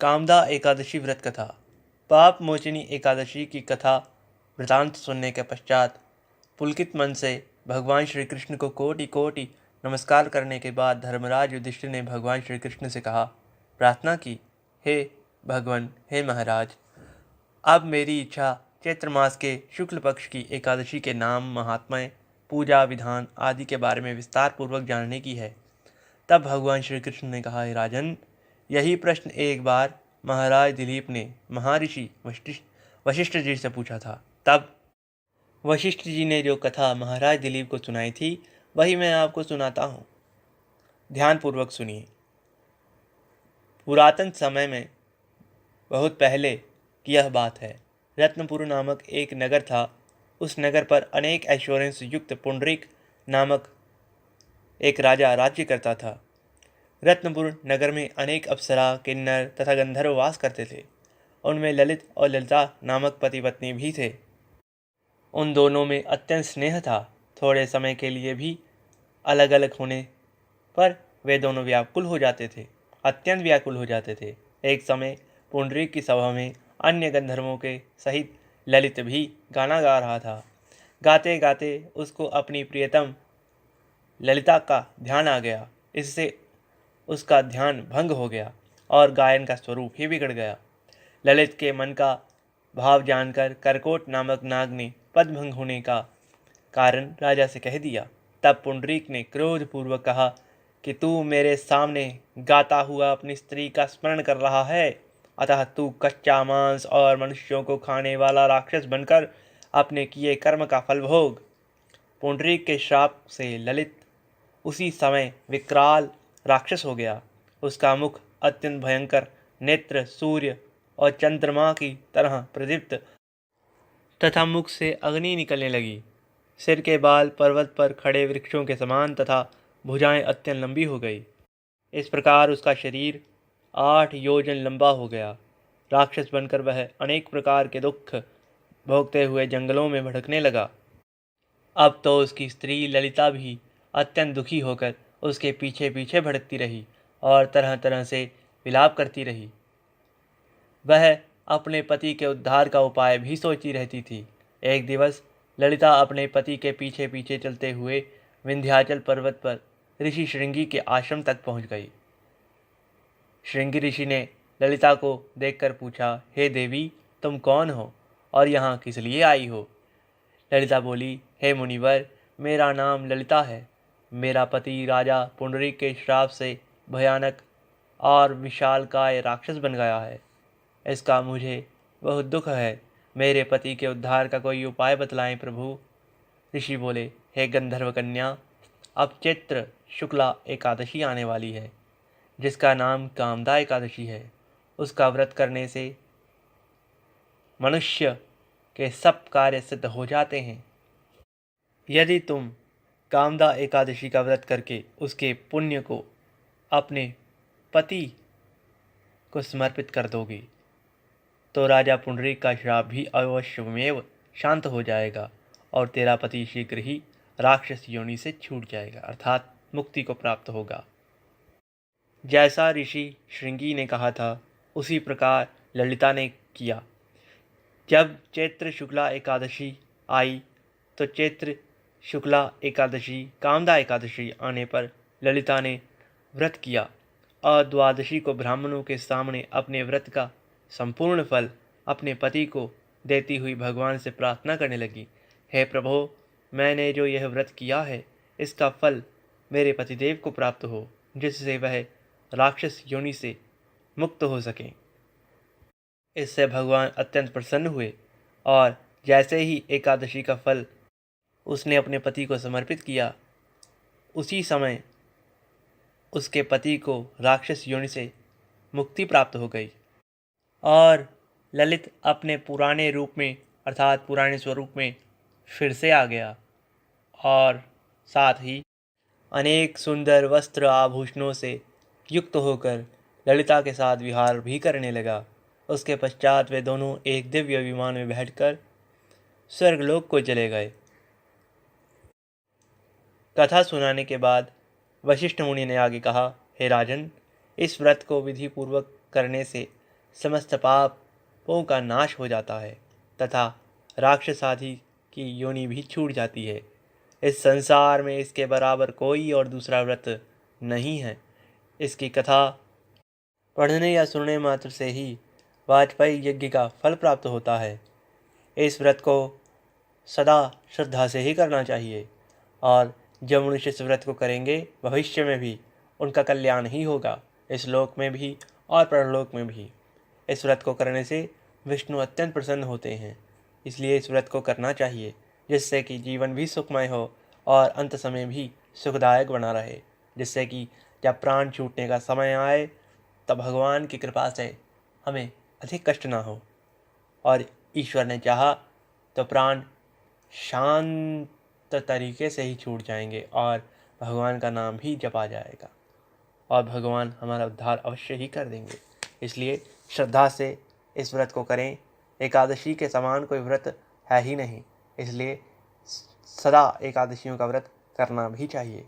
कामदा एकादशी व्रत कथा। पाप मोचिनी एकादशी की कथा वृतांत सुनने के पश्चात पुलकित मन से भगवान श्री कृष्ण को कोटि कोटि नमस्कार करने के बाद धर्मराज युधिष्ठिर ने भगवान श्री कृष्ण से कहा, प्रार्थना की, हे भगवान, हे महाराज, अब मेरी इच्छा चैत्र मास के शुक्ल पक्ष की एकादशी के नाम, महात्म्य, पूजा विधान आदि के बारे में विस्तार पूर्वक जानने की है। तब भगवान श्री कृष्ण ने कहा, हे राजन, यही प्रश्न एक बार महाराज दिलीप ने महर्षि वशिष्ठ जी से पूछा था। तब वशिष्ठ जी ने जो कथा महाराज दिलीप को सुनाई थी वही मैं आपको सुनाता हूँ। ध्यानपूर्वक सुनिए। पुरातन समय में बहुत पहले की यह बात है। रत्नपुर नामक एक नगर था। उस नगर पर अनेक ऐश्वर्य से युक्त पुंडरीक नामक एक राजा राज्य करता था। रत्नपुर नगर में अनेक अप्सरा, किन्नर तथा गंधर्व वास करते थे। उनमें ललित और ललिता नामक पति पत्नी भी थे। उन दोनों में अत्यंत स्नेह था। थोड़े समय के लिए भी अलग अलग होने पर वे दोनों व्याकुल हो जाते थे, अत्यंत व्याकुल हो जाते थे। एक समय पुंडरीक की सभा में अन्य गंधर्वों के सहित ललित भी गाना गा रहा था। गाते गाते उसको अपनी प्रियतम ललिता का ध्यान आ गया। इससे उसका ध्यान भंग हो गया और गायन का स्वरूप ही बिगड़ गया। ललित के मन का भाव जानकर करकोट नामक नाग ने पदभंग होने का कारण राजा से कह दिया। तब पुंडरीक ने क्रोधपूर्वक कहा कि तू मेरे सामने गाता हुआ अपनी स्त्री का स्मरण कर रहा है, अतः तू कच्चा मांस और मनुष्यों को खाने वाला राक्षस बनकर अपने किए कर्म का फल भोग। पुंडरीक के श्राप से ललित उसी समय विकराल राक्षस हो गया। उसका मुख अत्यंत भयंकर, नेत्र सूर्य और चंद्रमा की तरह प्रदीप्त तथा मुख से अग्नि निकलने लगी। सिर के बाल पर्वत पर खड़े वृक्षों के समान तथा भुजाएं अत्यंत लंबी हो गई। इस प्रकार उसका शरीर 8 योजन लंबा हो गया। राक्षस बनकर वह अनेक प्रकार के दुख भोगते हुए जंगलों में भटकने लगा। अब तो उसकी स्त्री ललिता भी अत्यंत दुखी होकर उसके पीछे पीछे भटकती रही और तरह तरह से विलाप करती रही। वह अपने पति के उद्धार का उपाय भी सोचती रहती थी। एक दिवस ललिता अपने पति के पीछे पीछे चलते हुए विंध्याचल पर्वत पर ऋषि श्रृंगी के आश्रम तक पहुंच गई। श्रृंगी ऋषि ने ललिता को देखकर पूछा, हे देवी, तुम कौन हो और यहाँ किस लिए आई हो? ललिता बोली, हे मुनिवर, मेरा नाम ललिता है। मेरा पति राजा पुंडरीक के श्राप से भयानक और विशालकाय राक्षस बन गया है। इसका मुझे बहुत दुख है। मेरे पति के उद्धार का कोई उपाय बतलाएं प्रभु। ऋषि बोले, हे गंधर्व कन्या, अब चैत्र शुक्ला एकादशी आने वाली है, जिसका नाम कामदा एकादशी है। उसका व्रत करने से मनुष्य के सब कार्य सिद्ध हो जाते हैं। यदि तुम कामदा एकादशी का व्रत करके उसके पुण्य को अपने पति को समर्पित कर दोगी तो राजा पुंडरीक का श्राप भी अवश्यमेव शांत हो जाएगा और तेरा पति शीघ्र ही राक्षस योनि से छूट जाएगा, अर्थात मुक्ति को प्राप्त होगा। जैसा ऋषि श्रृंगी ने कहा था उसी प्रकार ललिता ने किया। जब चैत्र शुक्ला एकादशी आई तो चैत्र शुक्ला एकादशी कामदा एकादशी आने पर ललिता ने व्रत किया और द्वादशी को ब्राह्मणों के सामने अपने व्रत का संपूर्ण फल अपने पति को देती हुई भगवान से प्रार्थना करने लगी, हे प्रभो, मैंने जो यह व्रत किया है इसका फल मेरे पतिदेव को प्राप्त हो, जिससे वह राक्षस योनि से मुक्त हो सकें। इससे भगवान अत्यंत प्रसन्न हुए और जैसे ही एकादशी का फल उसने अपने पति को समर्पित किया, उसी समय उसके पति को राक्षस योनि से मुक्ति प्राप्त हो गई और ललित अपने पुराने रूप में अर्थात पुराने स्वरूप में फिर से आ गया और साथ ही अनेक सुंदर वस्त्र आभूषणों से युक्त होकर ललिता के साथ विहार भी करने लगा। उसके पश्चात वे दोनों एक दिव्य विमान में बैठकर स्वर्गलोक को चले गए। कथा सुनाने के बाद वशिष्ठ मुनि ने आगे कहा, हे राजन, इस व्रत को विधि पूर्वक करने से समस्त पापों का नाश हो जाता है तथा राक्षस आदि की योनि भी छूट जाती है। इस संसार में इसके बराबर कोई और दूसरा व्रत नहीं है। इसकी कथा पढ़ने या सुनने मात्र से ही वाजपेयी यज्ञ का फल प्राप्त होता है। इस व्रत को सदा श्रद्धा से ही करना चाहिए और जब मनुष्य इस व्रत को करेंगे भविष्य में भी उनका कल्याण ही होगा, इस लोक में भी और परलोक में भी। इस व्रत को करने से विष्णु अत्यंत प्रसन्न होते हैं, इसलिए इस व्रत को करना चाहिए, जिससे कि जीवन भी सुखमय हो और अंत समय भी सुखदायक बना रहे, जिससे कि जब प्राण छूटने का समय आए तब भगवान की कृपा से हमें अधिक कष्ट ना हो और ईश्वर ने चाहा तो प्राण शांत तरीके से ही छूट जाएंगे और भगवान का नाम भी जपा जाएगा और भगवान हमारा उद्धार अवश्य ही कर देंगे। इसलिए श्रद्धा से इस व्रत को करें। एकादशी के समान कोई व्रत है ही नहीं, इसलिए सदा एकादशियों का व्रत करना भी चाहिए।